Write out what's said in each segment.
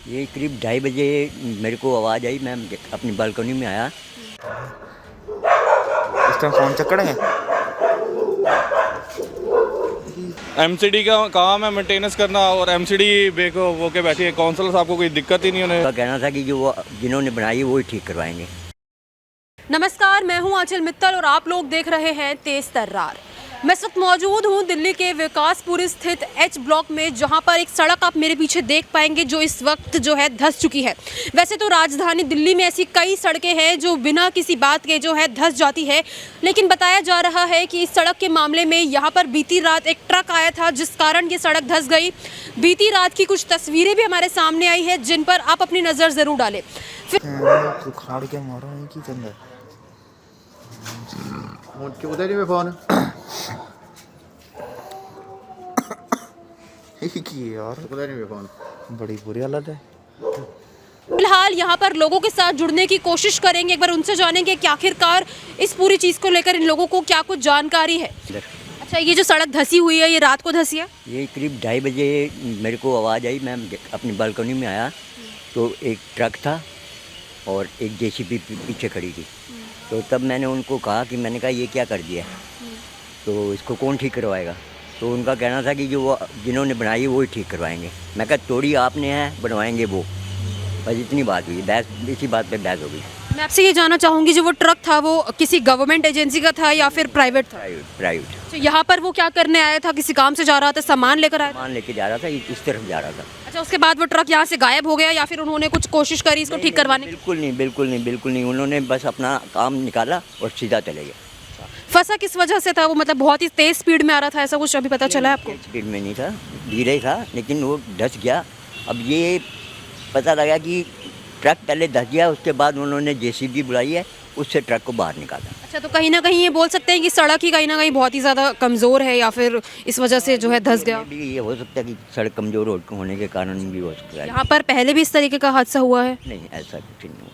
ये करीब 2:30 बजे मेरे को आवाज़ आई, मैं अपनी बालकनी में आया। इस टाइम फ़ोन चक्कड़ेंगे। एमसीडी का काम है मेंटेनेंस करना, और एमसीडी बेको वो के बैठी है। काउंसलर साहब को कोई दिक्कत ही नहीं, उन्हें उनका कहना था कि जो जिन्होंने बनाई वो ही ठीक करवाएंगे। नमस्कार, मैं हूं आंचल मित्तल और आप लोग देख रहे हैं तेज तर्रार। मैं इस वक्त मौजूद हूं दिल्ली के विकासपुरी स्थित एच ब्लॉक में, जहां पर एक सड़क आप मेरे पीछे देख पाएंगे जो इस वक्त जो है धंस चुकी है। वैसे तो राजधानी दिल्ली में ऐसी कई सड़कें हैं जो बिना किसी बात के जो है धंस जाती है, लेकिन बताया जा रहा है कि इस सड़क के मामले में यहां पर बीती रात एक ट्रक आया था जिस कारण ये सड़क धंस गई। बीती रात की कुछ तस्वीरें भी हमारे सामने आई है जिन पर आप अपनी नज़र ज़रूर डालें। खाड़ के मारो नहीं की चंदा उधर ही में फोन की यार, उधर ही में फोन बड़ी बुरी हालत है। फिलहाल यहाँ पर लोगों के साथ जुड़ने की कोशिश करेंगे, एक बार उनसे जानेंगे कि आखिरकार इस पूरी चीज़ को लेकर इन लोगों को क्या कुछ जानकारी है। अच्छा, ये जो सड़क धसी हुई है ये रात को धसी है? ये करीब 2:30 बजे मेरे को आवाज़ आई, मैं अपनी बालकनी में आया तो एक ट्रक था और एक जेसीबी पीछे खड़ी थी। तो तब मैंने उनको कहा कि मैंने कहा ये क्या कर दिया, तो इसको कौन ठीक करवाएगा। तो उनका कहना था कि जो जिन्होंने बनाई वो ही ठीक करवाएंगे। मैं कहा तोड़ी आपने है, बनवाएंगे वो। बस इतनी बात हुई, बहस इसी बात पे बहस हो गई। मैं आपसे ये जानना चाहूँगी, जो वो ट्रक था वो किसी गवर्नमेंट एजेंसी का था या फिर प्राइवेट था? प्राइवेट। तो यहाँ पर वो क्या करने आया था? किसी काम से जा रहा था, सामान लेकर आया था? सामान लेके जा रहा था, इस तरफ जा रहा था। अच्छा, उसके बाद वो ट्रक यहाँ से गायब हो गया या फिर उन्होंने कुछ कोशिश करी इसको ठीक करवाने की? बिल्कुल नहीं। उन्होंने बस अपना काम निकाला और सीधा चले गए। फंसा किस वजह से था वो? मतलब बहुत ही तेज स्पीड में आ रहा था, ऐसा कुछ अभी पता चला है आपको? स्पीड में नहीं था, धीरे था, लेकिन वो धस गया। अब ये पता लगा कि ट्रक पहले धस गया, उसके बाद उन्होंने जेसीबी बुलाई है, उससे ट्रक को बाहर निकाला। अच्छा, तो कहीं ना कहीं ये बोल सकते हैं कि सड़क ही कहीं ना कहीं बहुत ही ज़्यादा कमज़ोर है या फिर इस वजह से जो है धस गया? भी ये हो सकता है कि सड़क कमज़ोर होने के कारण भी हो सकता है। यहाँ पर पहले भी इस तरीके का हादसा हुआ है? नहीं, ऐसा कुछ नहीं हुआ।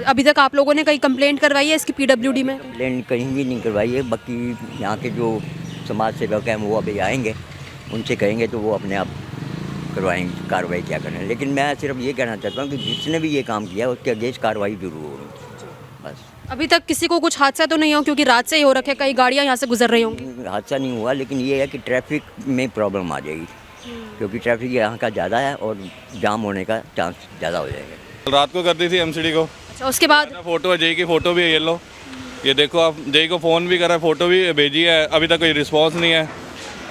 अभी तक आप लोगों ने कहीं कंप्लेंट करवाई है इसकी पीडब्ल्यूडी में? कंप्लेंट कहीं भी नहीं करवाई है। बाकी यहाँ के जो समाज सेवक हैं वो अभी आएंगे, उनसे कहेंगे तो वो अपने आप करवाएंगे कार्रवाई क्या करें। लेकिन मैं सिर्फ ये कहना चाहता हूँ कि जिसने भी ये काम किया उसके अगेंस्ट कार्रवाई जरूर होगी, बस। अभी तक किसी को कुछ हादसा तो नहीं हो, क्योंकि रात से ही हो रखे, कई गाड़ियाँ यहाँ से गुजर रही होंगी? हादसा नहीं हुआ, लेकिन ये है कि ट्रैफिक में प्रॉब्लम आ जाएगी, क्योंकि ट्रैफिक यहाँ का ज़्यादा है और जाम होने का चांस ज़्यादा हो जाएगा। रात को कर दी थी एमसीडी को। अच्छा, उसके बाद? फोटो है, जेई की फ़ोटो भी है, ये लो, ये देखो आप। जेई को फ़ोन भी करा है, फ़ोटो भी भेजी है, अभी तक कोई रिस्पांस नहीं है।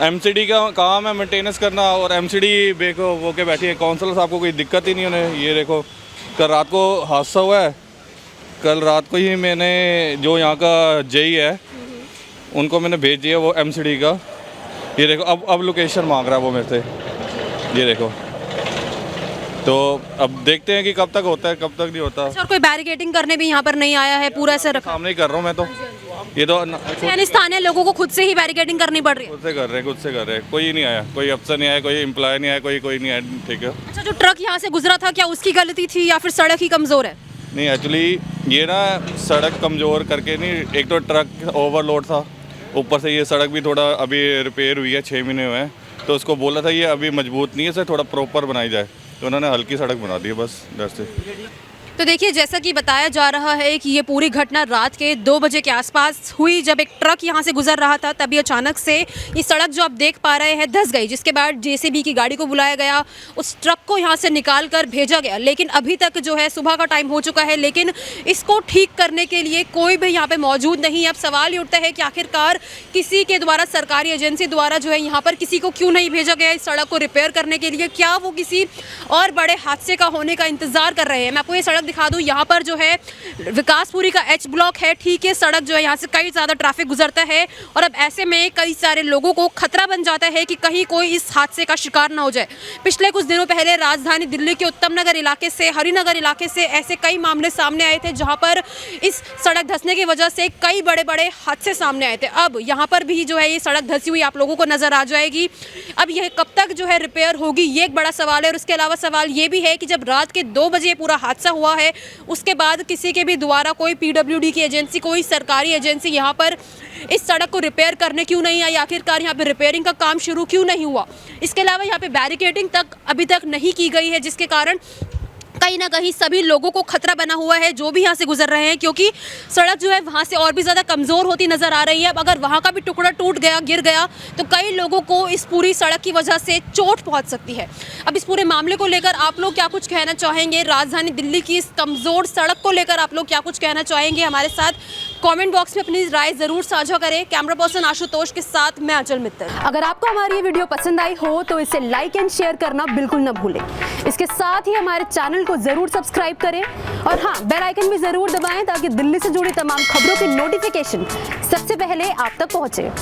एमसीडी का काम है मेंटेनेंस करना, और एमसीडी बेको वो के बैठी है। काउंसलर साहब को कोई दिक्कत ही नहीं, उन्हें ये देखो। कल रात को हादसा हुआ है, कल रात को ही मैंने जो यहाँ का जेई है उनको मैंने भेज दिया वो एमसीडी का। ये देखो, अब लोकेशन मांग रहा है वो मेरे से, ये देखो। तो अब देखते हैं कि कब तक होता है, कब तक नहीं होता। अच्छा, और कोई बैरिकेडिंग करने भी यहाँ पर नहीं आया है? पूरा ऐसे रखा? सामने ही कर रहा हूँ मैं तो, ये तो यानी स्थानीय लोगों को खुद से ही बैरिकेडिंग करनी पड़ रही है? खुद से कर रहे हैं। कोई नहीं आया, कोई अफसर नहीं आया, कोई एम्प्लॉय नहीं आया, कोई नहीं आया, ठीक है। अच्छा, जो ट्रक यहाँ से गुजरा था क्या उसकी गलती थी या फिर सड़क ही कमज़ोर है? नहीं, एक्चुअली ये ना सड़क कमज़ोर करके नहीं, एक तो ट्रक ओवरलोड था, ऊपर से ये सड़क भी थोड़ा अभी रिपेयर हुई है, 6 महीने हुए हैं। तो उसको बोला था ये अभी मजबूत नहीं है, इसे थोड़ा प्रॉपर बनाई जाए, तो उन्होंने हल्की सड़क बना दी है, बस डर से। तो देखिए, जैसा कि बताया जा रहा है कि ये पूरी घटना रात के 2 बजे के आसपास हुई, जब एक ट्रक यहाँ से गुजर रहा था। तभी अचानक से ये सड़क जो आप देख पा रहे हैं धंस गई, जिसके बाद जेसीबी की गाड़ी को बुलाया गया, उस ट्रक को यहाँ से निकाल कर भेजा गया। लेकिन अभी तक जो है सुबह का टाइम हो चुका है, लेकिन इसको ठीक करने के लिए कोई भी यहाँ पे मौजूद नहीं है। अब सवाल ये उठता है कि आखिरकार किसी के द्वारा, सरकारी एजेंसी द्वारा जो है यहाँ पर किसी को क्यों नहीं भेजा गया इस सड़क को रिपेयर करने के लिए? क्या वो किसी और बड़े हादसे का होने का इंतज़ार कर रहे हैं? मैं आपको ये सड़क दिखा दूँ, यहाँ पर जो है विकासपुरी का एच ब्लॉक है, ठीक है। सड़क जो है यहाँ से कई ज़्यादा ट्रैफिक गुजरता है और अब ऐसे में कई सारे लोगों को खतरा बन जाता है कि कहीं कोई इस हादसे का शिकार ना हो जाए। पिछले कुछ दिनों पहले राजधानी दिल्ली के उत्तम नगर इलाके से, हरिनगर इलाके से ऐसे कई मामले सामने आए थे जहाँ पर इस सड़क धंसने की वजह से कई बड़े बड़े हादसे सामने आए थे। अब यहाँ पर भी जो है ये सड़क धंसी हुई आप लोगों को नज़र आ जाएगी। अब यह कब तक जो है रिपेयर होगी, ये एक बड़ा सवाल है। और उसके अलावा सवाल ये भी है कि जब रात के 2 बजे पूरा हादसा हुआ है, उसके बाद किसी के भी द्वारा कोई पीडब्ल्यूडी की एजेंसी, कोई सरकारी एजेंसी यहाँ पर इस सड़क को रिपेयर करने क्यों नहीं आई? आखिरकार यहाँ पे रिपेयरिंग का काम शुरू क्यों नहीं हुआ? इसके अलावा यहाँ पे बैरिकेडिंग तक अभी तक नहीं की गई है, जिसके कारण कहीं ना कहीं सभी लोगों को खतरा बना हुआ है जो भी यहाँ से गुजर रहे हैं, क्योंकि सड़क जो है वहाँ से और भी ज़्यादा कमज़ोर होती नज़र आ रही है। अब अगर वहाँ का भी टुकड़ा टूट गया, गिर गया, तो कई लोगों को इस पूरी सड़क की वजह से चोट पहुँच सकती है। अब इस पूरे मामले को लेकर आप लोग क्या कुछ कहना चाहेंगे? राजधानी दिल्ली की इस कमज़ोर सड़क को लेकर आप लोग क्या कुछ कहना चाहेंगे? हमारे साथ कमेंट बॉक्स में अपनी राय ज़रूर साझा करें। कैमरा पर्सन आशुतोष के साथ मैं अंचल मित्तल। अगर आपको हमारी ये वीडियो पसंद आई हो तो इसे लाइक एंड शेयर करना बिल्कुल न भूलें। इसके साथ ही हमारे चैनल को ज़रूर सब्सक्राइब करें और हाँ, बेल आइकन भी ज़रूर दबाएं ताकि दिल्ली से जुड़ी तमाम खबरों की नोटिफिकेशन सबसे पहले आप तक पहुँचे।